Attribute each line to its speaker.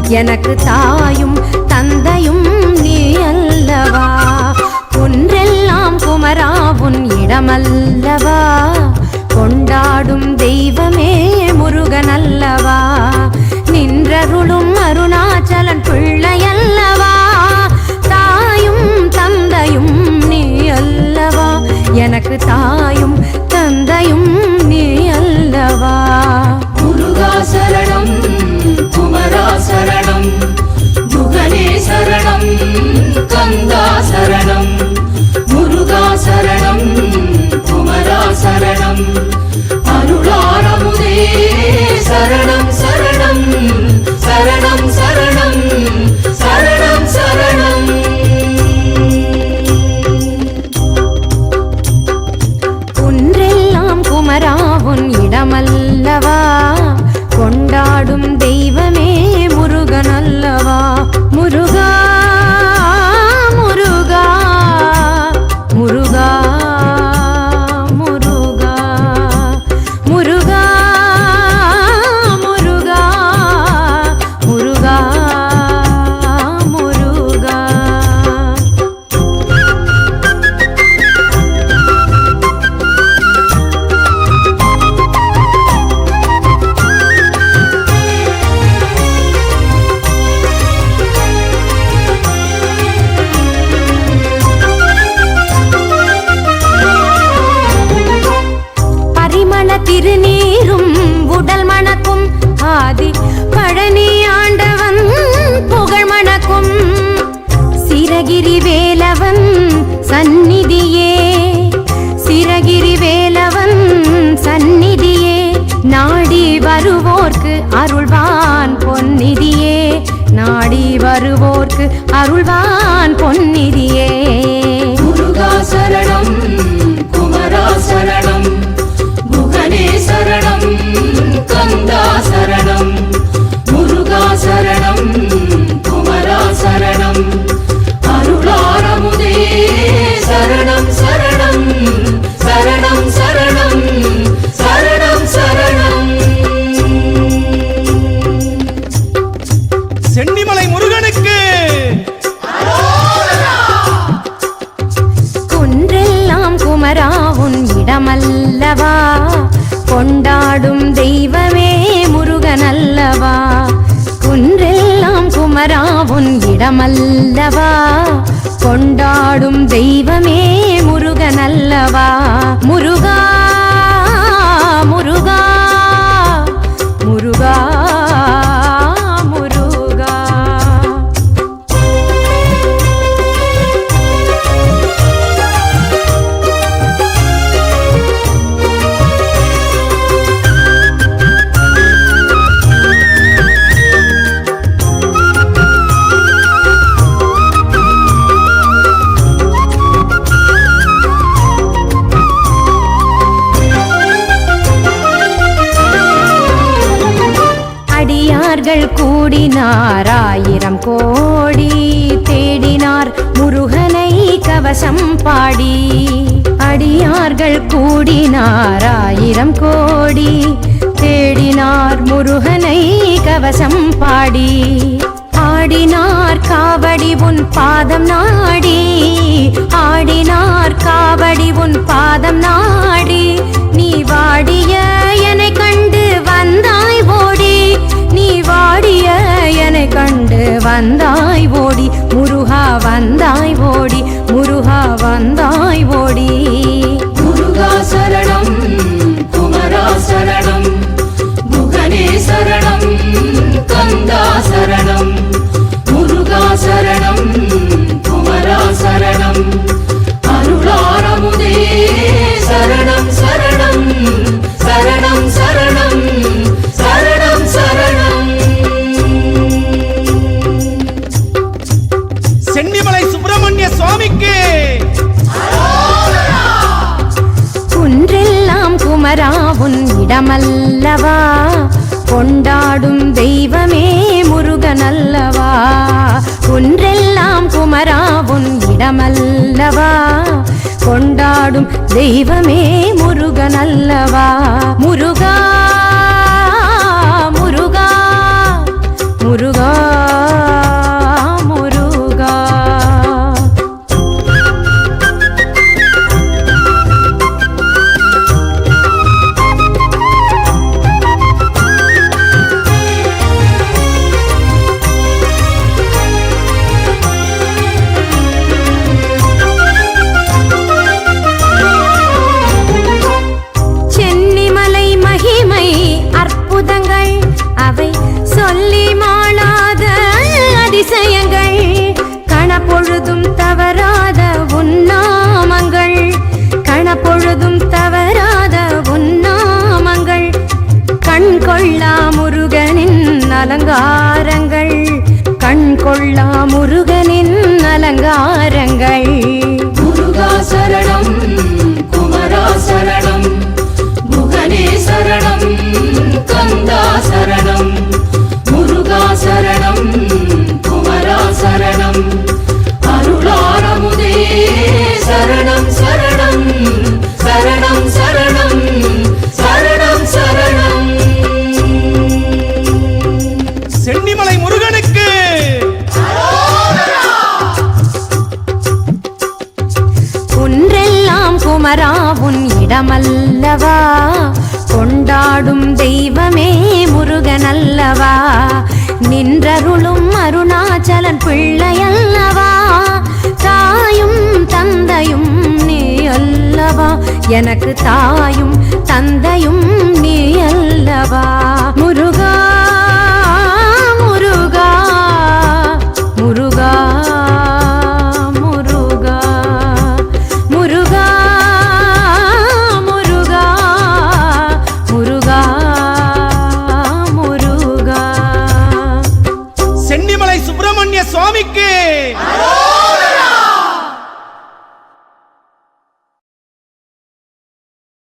Speaker 1: எனக்கு தாயும் தந்தையும் நீ அல்லவா. ஒன்றெல்லாம் குமரா உன் இடமல்லவா. கொண்டாடும் தெய்வமே முருகன் அல்லவா. நின்றருளும் அருணாச்சலன் பிள்ளையல்லவா. தாயும் தந்தையும் நீ அல்லவா. எனக்கு தாயும் தந்தையும் நீ அல்லவா.
Speaker 2: முருகா சரணம் குமரா சரணம் முகனே சரணம் கந்தா சரணம். முருகா சரணம் குமரா சரணம் அருளாரமுதே சரணம் சரணம் சரணம் சரணம் சரணம் சரணம்.
Speaker 1: ஒன்றெல்லாம் குமரா உன் இடமல்லவா. கொண்டாடும் தெய்வமே முருகன் அல்லவா. முருகா முருகா முருகா முருகா முருகா முருகா முருகா முருகா. திருநீரும் உடல் மணக்கும் ஆதி பழனி ஆண்டவன் புகழ் மணக்கும். சிரகிரி வேலவன் சந்நிதியே சிரகிரி வேலவன் சந்நிதியே. நாடி வருவோர்க்கு அருள்வான் பொன்னிதியே. நாடி வருவோர்க்கு அருள்வான் பொன்னிதியே.
Speaker 2: முருகா சரணம் குமரா சரணம் முகனே சரணம் கந்தா சரணம். முருகா சரணம் குமரா சரணம் அருளாரமுதே சரணம் சரணம் சரணம் சரணம் சரணம் சரணம்.
Speaker 3: சென்னிமலை முருகனுக்கு
Speaker 1: குன்றெல்லாம் குமரா உன் இடமல்லவா. கொண்டாடும் தெய்வமே முருகன் அல்லவா. குன்றெல்லாம் குமரா உன் இடமல்லவா. கொண்டாடும் தெய்வமே முருகன் அல்லவா. முருகா முருகா முருகா முருகா. அடியார்கள் கூடினார் ஆயிரம் கோடி. தேடினார் முருகனை கவசம் பாடி. அடியார்கள் கூடினார் ஆயிரம் கோடி. தேடினார் முருகனை கவசம் பாடி. ஆடினார் காவடி உன் பாதம் நாடி. ஆடினார் காவடி உன் பாதம் நாடி. நீ வாடிய என்னை கண்டு வந்தாய் ஓடி. நீ வாடிய என்னை கண்டு வந்தாய் ஓடி. முருகா வந்தாய் ஓடி. முருகா வந்தாய் ஓடி.
Speaker 2: முருகா சரணம் குமரா சரணம் முகனே சரணம் கந்தா சரணம். முருகா சரணம் குமரா சரணம் அருளாரமுதே சரணம் சரணம் சரணம் சரணம் சரணம் சரணம்.
Speaker 3: சென்னிமலை சுப்பிரமணிய சுவாமிக்கு
Speaker 1: குன்றெல்லாம் குமரா உன் இடமல்லவா. கொண்டாடும் தெய்வமே முருகன் அல்லவா. குன்றெல்லாம் குமரா உன் இடமல்லவா. கொண்டாடும் தெய்வமே முருகன் அல்லவா. முருகா முருகா முருகா கணப்பொழுதும் தவறாத உன்னாமங்கள், கணப்பொழுதும் தவறாத உன்னாமங்கள், கண் கொள்ளா முருகனின் அலங்காரங்கள், கண் கொள்ளா முருகனின் அலங்காரங்கள்.
Speaker 2: முருகா சரணம் குமரா சரணம் முகனே சரணம் கந்தா சரணம். முருகா சரணம் குமரா சரணம் அருளாரமுதே சரணம் சரணம் சரணம் சரணம் சரணம் சரணம்.
Speaker 3: சென்னிமலை முருகனுக்கு
Speaker 1: குன்றெல்லாம் குமரா உன் இடமல்லவா, கொண்டாடும் தெய்வமே முருகனல்லவா, நின்றருளும் அருணாச்சலன் பிள்ளையல்லவா, தாயும் தந்தையும் நீ அல்லவா, எனக்கு தாயும் தந்தையும் நீ அல்லவா. முருகா முருகா முருகா முருகா முருகா முருகா முருகா முருகா.
Speaker 3: சென்னிமலை சுப்பிரமணிய சுவாமிக்கு